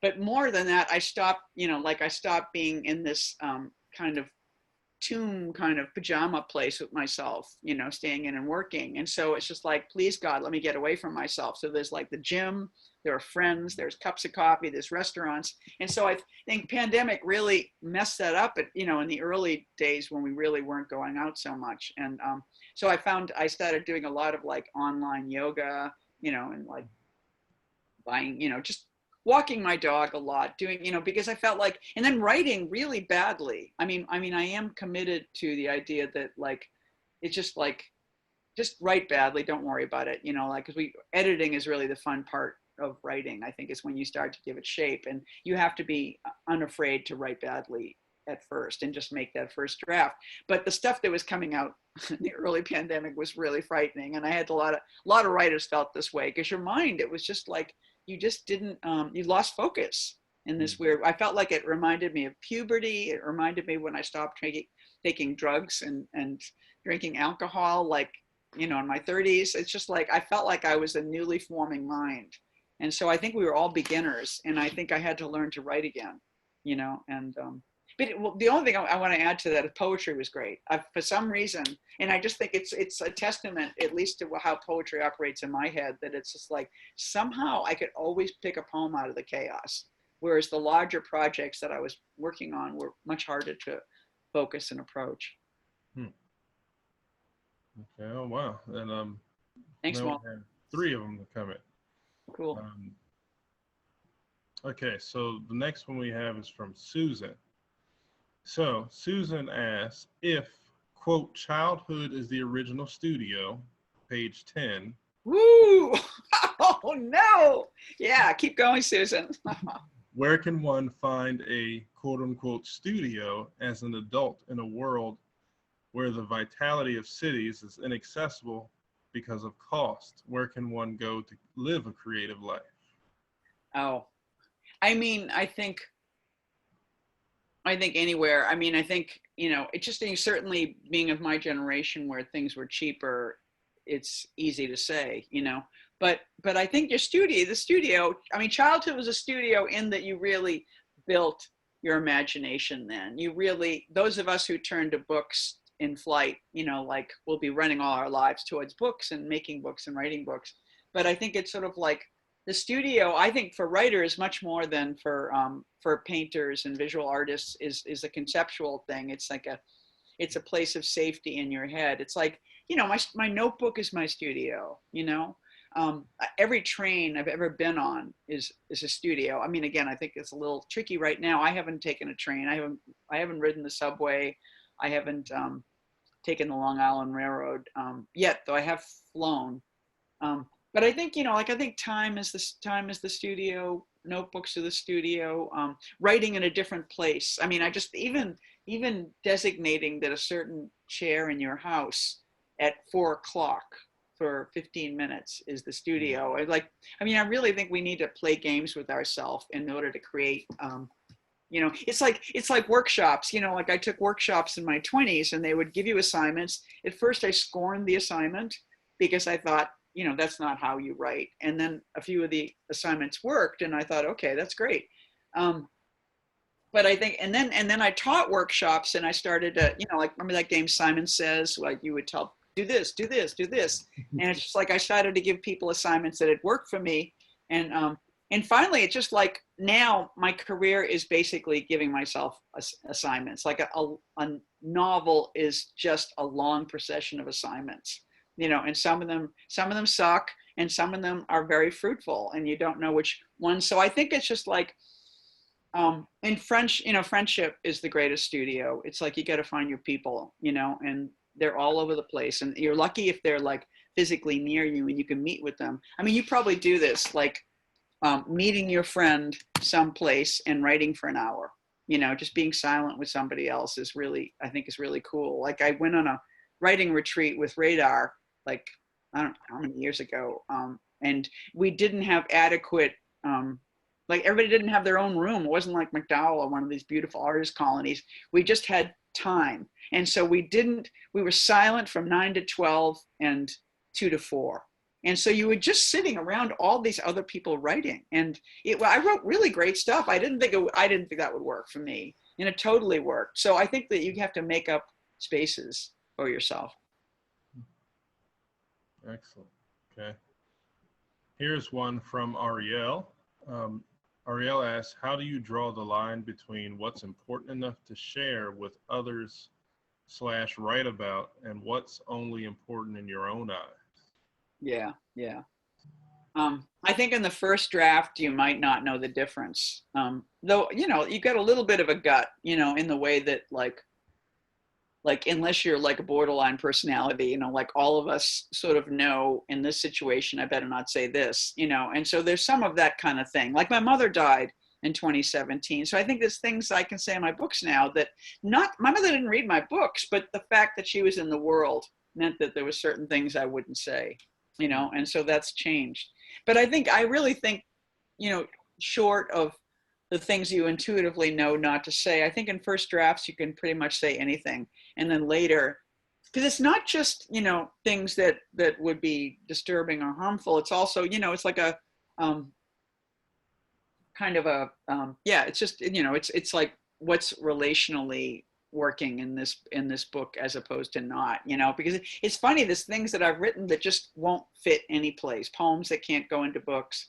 but more than that, I stopped, I stopped being in this kind of tomb kind of pajama place with myself, staying in and working. And so it's just like, please God, let me get away from myself. So there's like the gym, there are friends, there's cups of coffee, there's restaurants. And so I think pandemic really messed that up in the early days when we really weren't going out so much. And so I started doing a lot of like online yoga, and like buying, just walking my dog a lot, doing, because I felt like, and then writing really badly. I mean, I am committed to the idea that like, it's just like, just write badly, don't worry about it, because editing is really the fun part of writing, I think, is when you start to give it shape, and you have to be unafraid to write badly at first and just make that first draft. But the stuff that was coming out in the early pandemic was really frightening. And I had a lot of writers felt this way, because your mind, it was just like, you just didn't, you lost focus in this weird, I felt like it reminded me of puberty. It reminded me when I stopped taking drugs and drinking alcohol, like, in my 30s. It's just like, I felt like I was a newly forming mind. And so I think we were all beginners, and I think I had to learn to write again, but the only thing I want to add to that is poetry was great. For some reason, and I just think it's a testament, at least to how poetry operates in my head, that it's just like, somehow I could always pick a poem out of the chaos. Whereas the larger projects that I was working on were much harder to focus and approach. Okay, oh wow. And thanks, Walt. 3 of them coming. Cool. Okay, so the next one we have is from Susan. So Susan asks, if, quote, childhood is the original studio, page 10. Woo! Oh no! Yeah, keep going, Susan. Where can one find a quote unquote studio as an adult in a world where the vitality of cities is inaccessible because of cost? Where can one go to live a creative life? Oh, I mean, I think anywhere. I mean, I think, it just certainly being of my generation where things were cheaper, it's easy to say, but I think the studio, I mean, childhood was a studio in that you really built your imagination then. Those of us who turn to books in flight, like we'll be running all our lives towards books and making books and writing books. But I think it's sort of like, the studio, I think for writers, much more than for painters and visual artists, is a conceptual thing. It's like it's a place of safety in your head. It's like, my notebook is my studio, every train I've ever been on is a studio. I mean, again, I think it's a little tricky right now. I haven't taken a train. I haven't ridden the subway. I haven't taken the Long Island Railroad yet, though I have flown. But I think, I think time is the studio, notebooks are the studio, writing in a different place. I mean, I just, even designating that a certain chair in your house at 4:00 for 15 minutes is the studio. I really think we need to play games with ourselves in order to create, it's like workshops, like I took workshops in my 20s and they would give you assignments. At first I scorned the assignment because I thought, that's not how you write. And then a few of the assignments worked and I thought, okay, that's great. But I think, and then I taught workshops and I started to, like, remember that game Simon Says, like you would tell, do this, do this, do this. And it's just like, I started to give people assignments that had worked for me. And finally, it's just like, now my career is basically giving myself assignments. Like a novel is just a long procession of assignments. And some of them suck and some of them are very fruitful and you don't know which one. So I think it's just like, in French, friendship is the greatest studio. It's like, you got to find your people, and they're all over the place. And you're lucky if they're like physically near you and you can meet with them. I mean, you probably do this, like meeting your friend someplace and writing for an hour, just being silent with somebody else is really, I think is really cool. Like I went on a writing retreat with Radar, like, I don't know how many years ago. And we didn't have adequate, like everybody didn't have their own room. It wasn't like McDowell or one of these beautiful artist colonies. We just had time. And so we were silent from 9 to 12 and 2 to 4. And so you were just sitting around all these other people writing. And I wrote really great stuff. I didn't think that would work for me. And it totally worked. So I think that you have to make up spaces for yourself. Excellent. Okay. Here's one from Ariel. Ariel asks, how do you draw the line between what's important enough to share with others / write about and what's only important in your own eyes? Yeah. I think in the first draft, you might not know the difference. Though, you got a little bit of a gut, in the way that like unless you're like a borderline personality, like all of us sort of know in this situation, I better not say this, and so there's some of that kind of thing. Like my mother died in 2017. So I think there's things I can say in my books now that my mother didn't read my books, but the fact that she was in the world meant that there were certain things I wouldn't say, and so that's changed. But I really think, short of the things you intuitively know not to say, I think in first drafts, you can pretty much say anything. And then later, because it's not just, things that would be disturbing or harmful. It's also, it's like a kind of a, it's just, it's like what's relationally working in this book as opposed to not, because it's funny, there's things that I've written that just won't fit any place, poems that can't go into books.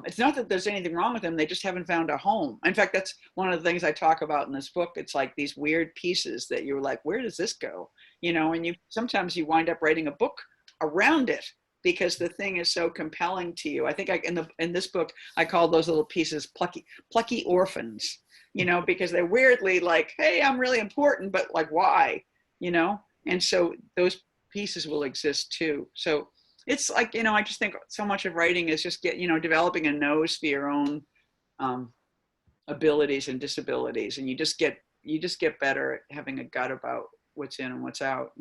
It's not that there's anything wrong with them, they just haven't found a home. In fact, that's one of the things I talk about in this book. It's like these weird pieces that you're like, where does this go? And sometimes you wind up writing a book around it because the thing is so compelling to you. I think in this book, I call those little pieces plucky orphans, because they're weirdly like, hey, I'm really important, but like, why? And so those pieces will exist too. So it's like, I just think so much of writing is just developing a nose for your own abilities and disabilities. And you just get better at having a gut about what's in and what's out,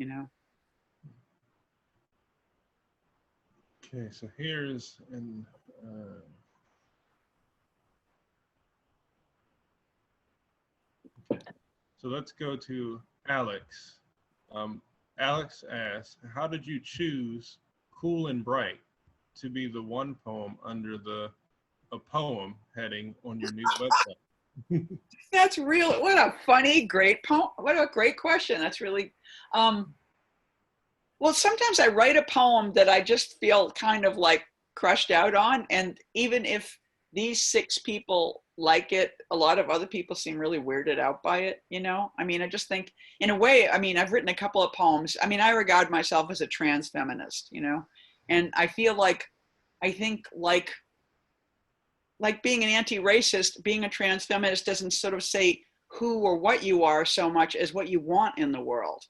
Okay, so here's so let's go to Alex. Alex asks, how did you choose Cool and Bright to be the one poem under a poem heading on your new website? That's real. What a funny, great poem. What a great question. That's really, well, sometimes I write a poem that I just feel kind of like crushed out on. And even if these 6 people like it, a lot of other people seem really weirded out by it. I just think in a way, I've written a couple of poems. I regard myself as a trans feminist, and I feel like, I think like being an anti-racist, being a trans feminist doesn't sort of say who or what you are so much as what you want in the world,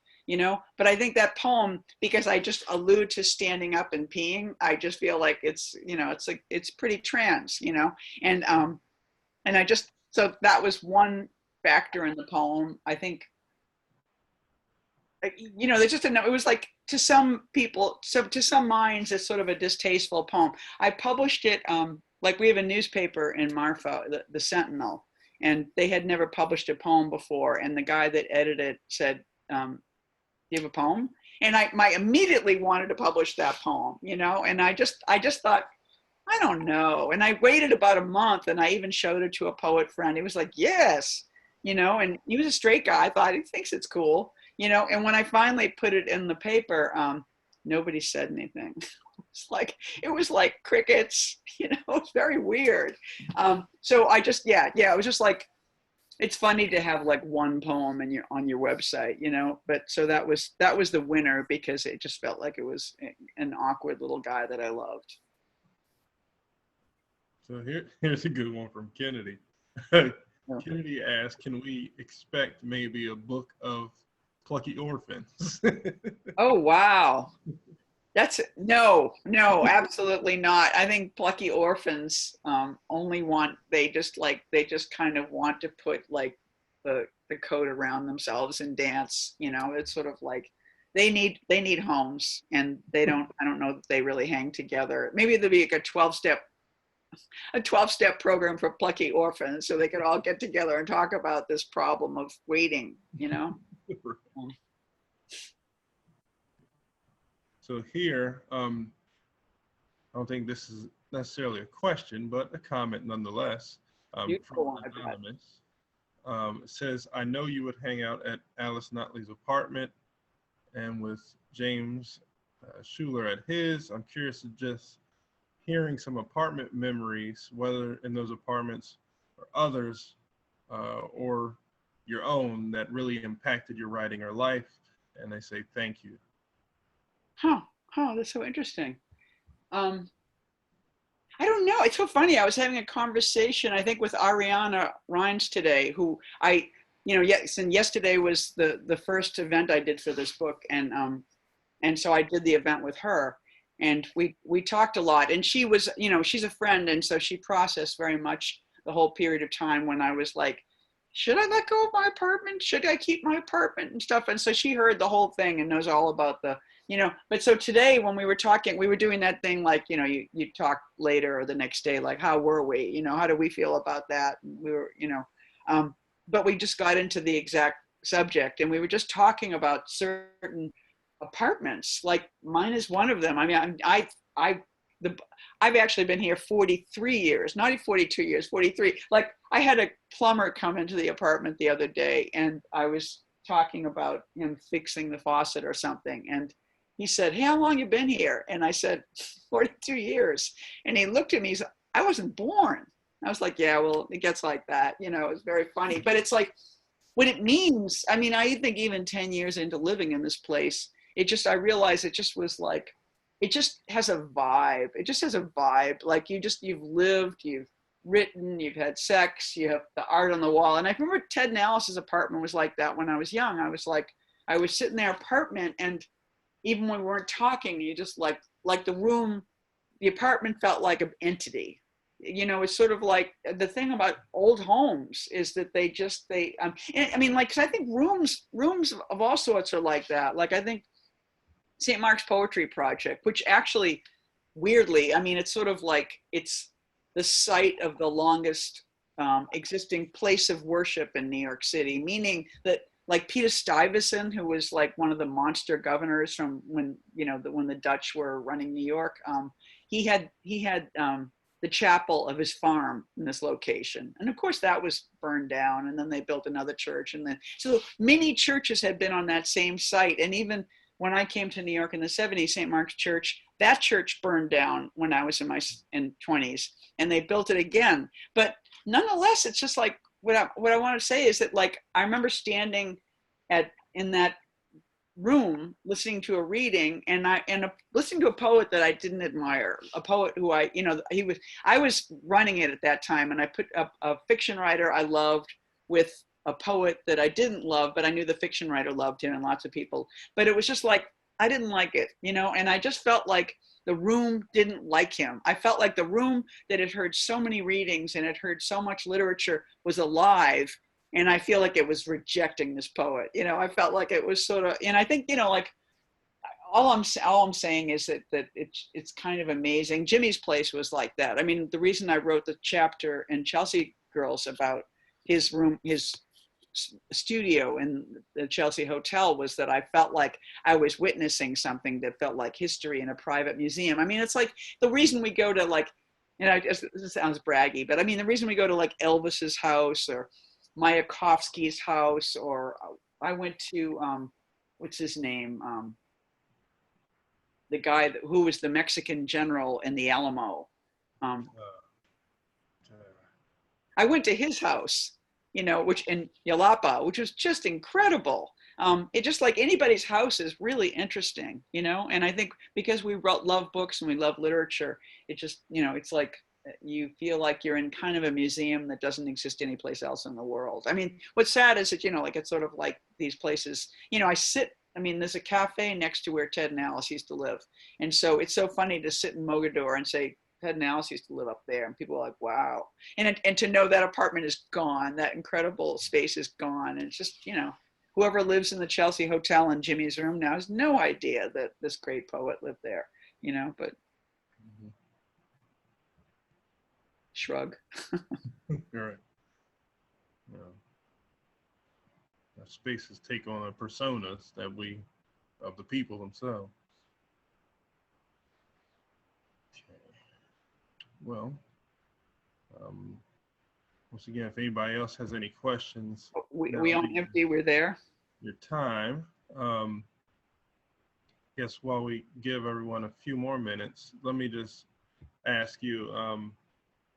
but I think that poem, because I just allude to standing up and peeing, I just feel like it's, it's like, it's pretty trans, and so that was one factor in the poem. I think, there's just it was like, to some people, so to some minds, it's sort of a distasteful poem. I published it, like we have a newspaper in Marfa, the Sentinel, and they had never published a poem before. And the guy that edited it said, do you have a poem? And I immediately wanted to publish that poem, and I just thought, I don't know. And I waited about a month, and I even showed it to a poet friend. He was like, yes, and he was a straight guy. I thought, he thinks it's cool, and when I finally put it in the paper, nobody said anything. It was like crickets, it was very weird. So I just, it was just like, it's funny to have like one poem on your website, but so that was the winner, because it just felt like it was an awkward little guy that I loved. So here's a good one from Kennedy. Kennedy asks, can we expect maybe a book of plucky orphans? Oh, wow. That's no, absolutely not. I think plucky orphans they just kind of want to put like the coat around themselves and dance. It's sort of like they need homes, and I don't know that they really hang together. Maybe there'll be like a 12-step program for plucky orphans, so they could all get together and talk about this problem of waiting. So here, I don't think this is necessarily a question, but a comment nonetheless. Beautiful From one, I bet. Anonymous. It says, I know you would hang out at Alice Notley's apartment and with James Schuler at his. I'm curious to just hearing some apartment memories, whether in those apartments or others, or your own, that really impacted your writing or life. And they say, thank you. Huh, that's so interesting. I don't know. It's so funny. I was having a conversation, I think, with Ariana Rines today, who yes, and yesterday was the first event I did for this book, and so I did the event with her, and we talked a lot. And she was, she's a friend, and so she processed very much the whole period of time when I was like, should I let go of my apartment? Should I keep my apartment and stuff? And so she heard the whole thing and knows all about but so today when we were talking, we were doing that thing like, you talk later or the next day, like, how were we, how do we feel about that? And we were, but we just got into the exact subject and we were just talking about certain apartments. Like mine is one of them. I mean, I've actually been here 43 years, not 42 years, 43. Like I had a plumber come into the apartment the other day and I was talking about him fixing the faucet or something. And he said, hey, how long you been here? And I said, 42 years. And he looked at me, he said, I wasn't born. I was like, yeah, well, it gets like that. It's very funny, but it's like what it means. I mean, I think even 10 years into living in this place, I realized it just was like, it just has a vibe. It just has a vibe. Like you've lived, you've written, you've had sex, you have the art on the wall. And I remember Ted and Alice's apartment was like that when I was young. I was sitting in their apartment and even when we weren't talking, you just like the apartment felt like an entity. It's sort of like the thing about old homes is that I mean, like, 'cause I think rooms of all sorts are like that. Like I think St. Mark's Poetry Project, which actually, weirdly, I mean, it's sort of like it's the site of the longest existing place of worship in New York City, meaning that like Peter Stuyvesant, who was like one of the monster governors from when, when the Dutch were running New York, he had the chapel of his farm in this location. And of course that was burned down and then they built another church. And then, so many churches had been on that same site. And even when I came to New York in the 70s, St. Mark's Church, that church burned down when I was in my 20s and they built it again. But nonetheless, it's just like, what I want to say is that like, I remember standing in that room, listening to a reading and listening to a poet that I didn't admire, a poet who I was running it at that time. And I put a fiction writer I loved with a poet that I didn't love, but I knew the fiction writer loved him and lots of people, but it was just like, I didn't like it, and I just felt like the room didn't like him. I felt like the room that had heard so many readings and had heard so much literature was alive. And I feel like it was rejecting this poet. I felt like it was sort of, and I think, like all I'm saying is that it's kind of amazing. Jimmy's place was like that. I mean, the reason I wrote the chapter in Chelsea Girls about his room, his studio in the Chelsea Hotel was that I felt like I was witnessing something that felt like history in a private museum. I mean, it's like the reason we go to like, this sounds braggy, but I mean, the reason we go to like Elvis's house or Mayakovsky's house, or I went to, what's his name? The guy who was the Mexican general in the Alamo. I went to his house, which in Yalapa, which was just incredible. It just like anybody's house is really interesting, and I think because we love books and we love literature, it just, it's like you feel like you're in kind of a museum that doesn't exist anyplace else in the world. I mean, what's sad is that, like, it's sort of like these places, there's a cafe next to where Ted and Alice used to live. And so it's so funny to sit in Mogador and say, Ted and Alice used to live up there, and people are like, wow. And to know that apartment is gone, that incredible space is gone. And it's just, whoever lives in the Chelsea Hotel in Jimmy's room now has no idea that this great poet lived there, but shrug. You're right. Yeah. Our spaces take on the personas of the people themselves. Okay. Well, once again, if anybody else has any questions, We on empty, we're there. Your time. Guess while we give everyone a few more minutes, let me just ask you,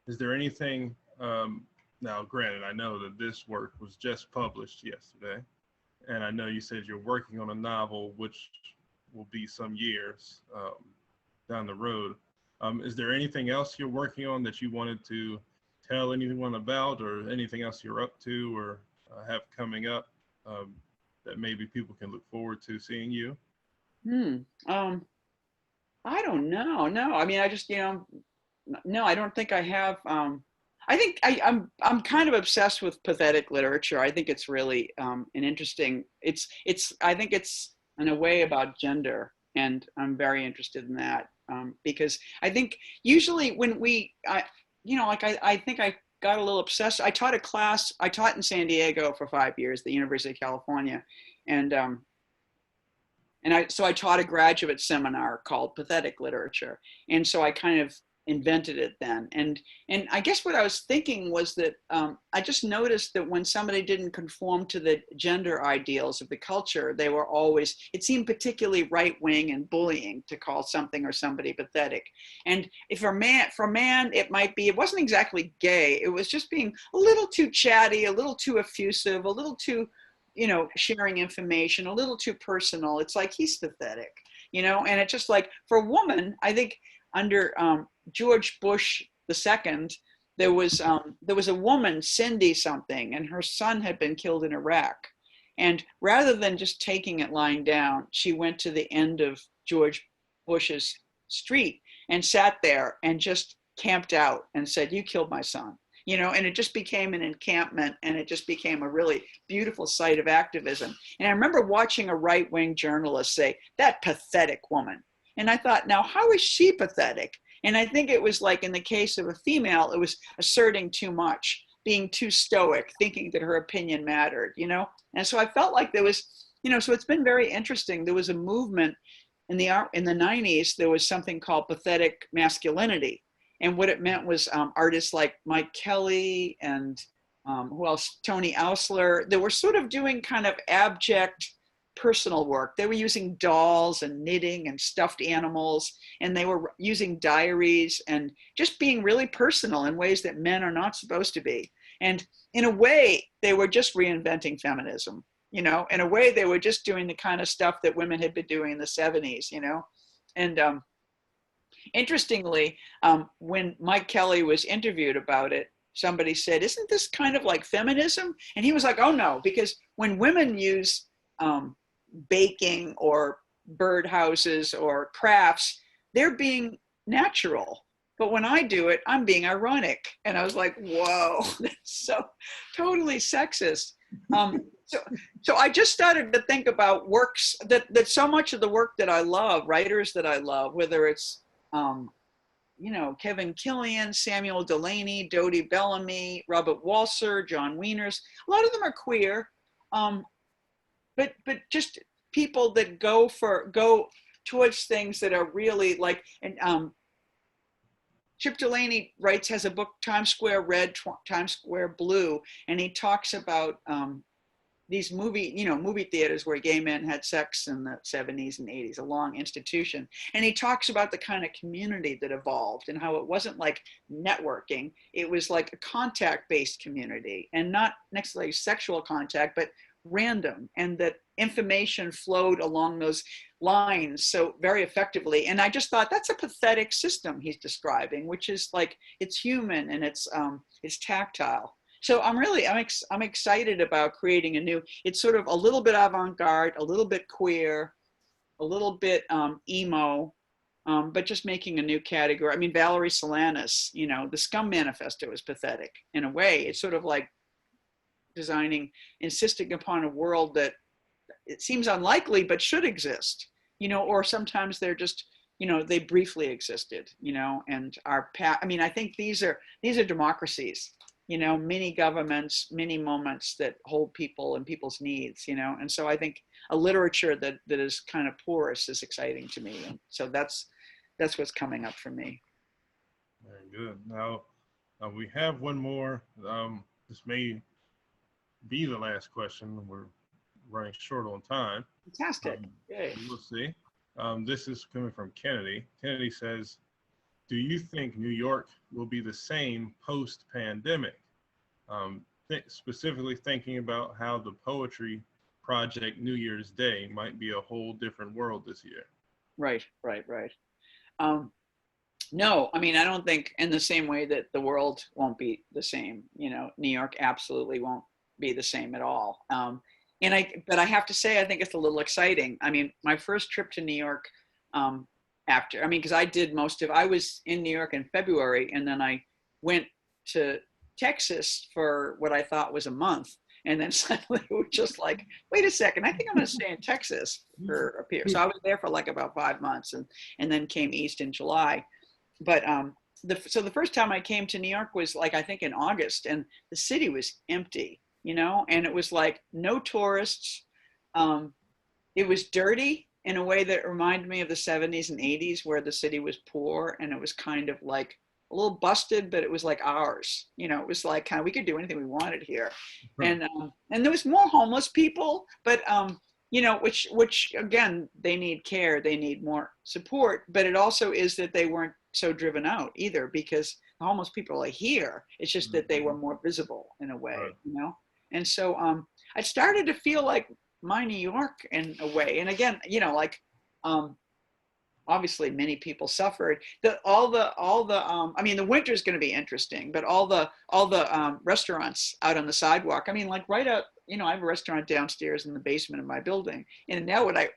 is there anything, now granted, I know that this work was just published yesterday, and I know you said you're working on a novel, which will be some years down the road. Is there anything else you're working on that you wanted to tell anyone about, or anything else you're up to or have coming up that maybe people can look forward to seeing you? I don't know. No, I mean, I just, no, I don't think I have. I think I'm kind of obsessed with pathetic literature. I think it's really an interesting. I think it's in a way about gender, and I'm very interested in that because I think usually when I think I got a little obsessed. I taught a class. I taught in San Diego for 5 years, the University of California, and so I taught a graduate seminar called Pathetic Literature. And so I kind of invented it then. And I guess what I was thinking was that I just noticed that when somebody didn't conform to the gender ideals of the culture, they were always, it seemed particularly right-wing and bullying to call something or somebody pathetic. And if for a man, it might be, it wasn't exactly gay. It was just being a little too chatty, a little too effusive, a little too, sharing information, a little too personal. It's like, he's pathetic, and it's just like, for a woman, I think under George Bush II, there was a woman, Cindy something, and her son had been killed in Iraq. And rather than just taking it lying down, she went to the end of George Bush's street and sat there and just camped out and said, "You killed my son." And it just became an encampment, and it just became a really beautiful site of activism. And I remember watching a right-wing journalist say, "That pathetic woman." And I thought, now, how is she pathetic? And I think it was like, in the case of a female, it was asserting too much, being too stoic, thinking that her opinion mattered, And so I felt like there was, so it's been very interesting. There was a movement in the 90s, there was something called pathetic masculinity. And what it meant was artists like Mike Kelly and who else? Tony Ausler. They were sort of doing kind of abject personal work. They were using dolls and knitting and stuffed animals, and they were using diaries and just being really personal in ways that men are not supposed to be. And in a way, they were just reinventing feminism. In a way, they were just doing the kind of stuff that women had been doing in the 70s, And interestingly, when Mike Kelly was interviewed about it, somebody said, "Isn't this kind of like feminism?" And he was like, "Oh no, because when women use baking or birdhouses or crafts, they're being natural. But when I do it, I'm being ironic." And I was like, whoa, that's so totally sexist. So I just started to think about works that so much of the work that I love, writers that I love, whether it's Kevin Killian, Samuel Delaney, Dodie Bellamy, Robert Walser, John Wieners. A lot of them are queer, but just people that go towards things that are really like. And Chip Delaney has a book, Times Square Red, Times Square Blue, and he talks about these movie theaters where gay men had sex in the 70s and 80s, a long institution. And he talks about the kind of community that evolved and how it wasn't like networking. It was like a contact-based community, and not necessarily sexual contact, but random, and that information flowed along those lines so very effectively. And I just thought, that's a pathetic system he's describing, which is like, it's human and it's tactile. So I'm excited about creating a new, it's sort of a little bit avant-garde, a little bit queer, a little bit emo, but just making a new category. I mean, Valerie Solanas, the Scum Manifesto is pathetic in a way. It's sort of like insisting upon a world that it seems unlikely, but should exist, or sometimes they're just, they briefly existed, and I think these are democracies, mini governments, mini moments that hold people and people's needs, and so I think a literature that is kind of porous is exciting to me. And so that's what's coming up for me. Very good. Now, we have one more. This may be the last question. We're running short on time. Fantastic. Yay. We'll see. This is coming from Kennedy. Kennedy says, do you think New York will be the same post-pandemic? Specifically thinking about how the poetry project New Year's Day might be a whole different world this year. Right. No, I mean, I don't think in the same way that the world won't be the same, you know, New York absolutely won't be the same at all. But I have to say, I think it's a little exciting. I mean, my first trip to New York because I was in New York in February, and then I went to Texas for what I thought was a month. And then suddenly it was just like, wait a second, I think I'm going to stay in Texas for a period. So I was there for like about 5 months and then came east in July. But so the first time I came to New York was like, I think in August, and the city was empty, you know, and it was like no tourists. It was dirty in a way that reminded me of the 70s and 80s where the city was poor, and it was kind of like a little busted, but it was like ours, you know, it was like kind of, we could do anything we wanted here. Right. And there was more homeless people, but you know, which again, they need care, they need more support, but it also is that they weren't so driven out either, because the homeless people are here. It's just that they were more visible in a way, right. You know? And so I started to feel like my New York in a way. And again, you know, like obviously many people suffered. I mean, the winter is going to be interesting, but all the restaurants out on the sidewalk, I mean, like right out, you know, I have a restaurant downstairs in the basement of my building. And now when I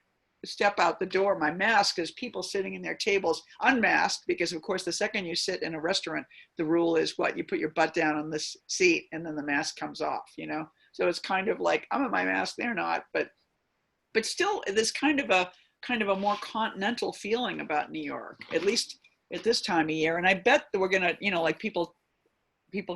step out the door, my mask is people sitting in their tables unmasked, because of course, the second you sit in a restaurant, the rule is what, you put your butt down on this seat and then the mask comes off, you know? So it's kind of like, I'm in my mask, they're not, but still there's kind of a more continental feeling about New York, at least at this time of year. And I bet that we're gonna, you know, like people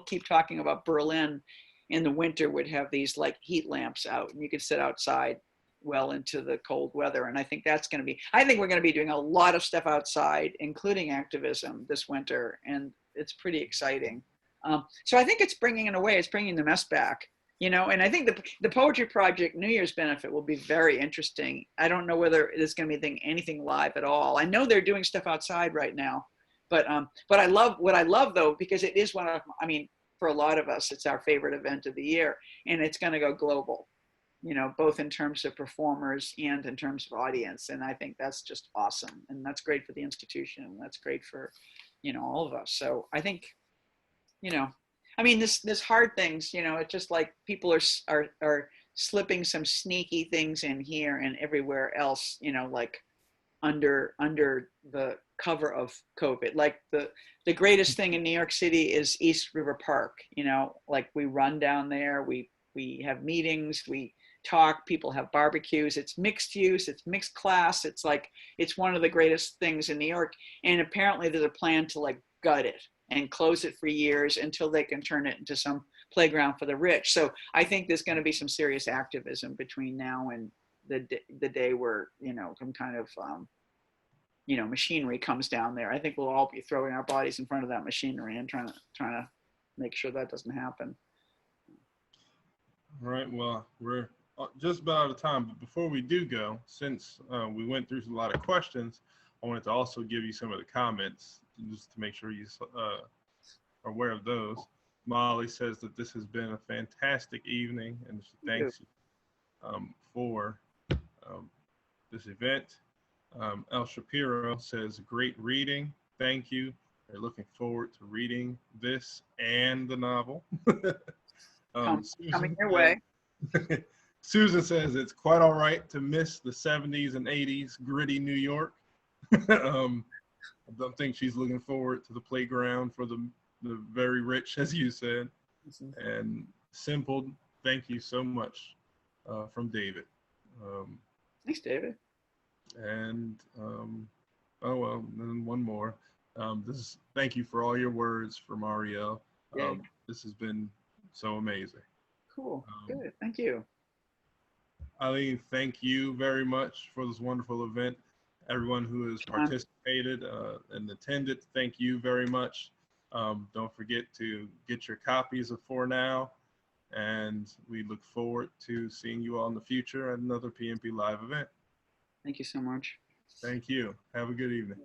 keep talking about Berlin in the winter would have these like heat lamps out, and you could sit outside well into the cold weather. And I think we're gonna be doing a lot of stuff outside, including activism this winter, and it's pretty exciting. So I think it's bringing the mess back. You know, and I think the Poetry Project New Year's benefit will be very interesting. I don't know whether it's going to be anything live at all. I know they're doing stuff outside right now, but I love though, because it is for a lot of us, it's our favorite event of the year, and it's going to go global, you know, both in terms of performers and in terms of audience. And I think that's just awesome. And that's great for the institution. And that's great for, you know, all of us. So I think, you know, I mean, this hard things, you know, it's just like people are slipping some sneaky things in here and everywhere else, you know, like under the cover of COVID. Like the greatest thing in New York City is East River Park, you know, like we run down there, we have meetings, we talk, people have barbecues, it's mixed use, it's mixed class. It's like, it's one of the greatest things in New York. And apparently there's a plan to like gut it and close it for years until they can turn it into some playground for the rich. So I think there's going to be some serious activism between now and the day where, you know, some kind of, you know, machinery comes down there. I think we'll all be throwing our bodies in front of that machinery and trying to make sure that doesn't happen. All right. Well, we're just about out of time, but before we do go, since we went through a lot of questions, I wanted to also give you some of the comments just to make sure you are aware of those. Molly says that this has been a fantastic evening, and she thanks you for this event. El Shapiro says, great reading. Thank you. They're looking forward to reading this and the novel. Coming your way. Susan says it's quite all right to miss the 70s and 80s gritty New York. I don't think she's looking forward to the playground for the very rich, as you said. And Simple, thank you so much from David. Thanks, David. And and one more. Thank you for all your words from Ariel. This has been so amazing. Cool. Good. Thank you. Eileen, thank you very much for this wonderful event. Everyone who has participated and attended, thank you very much. Don't forget to get your copies of For Now, and we look forward to seeing you all in the future at another PMP Live event. Thank you so much. Thank you. Have a good evening.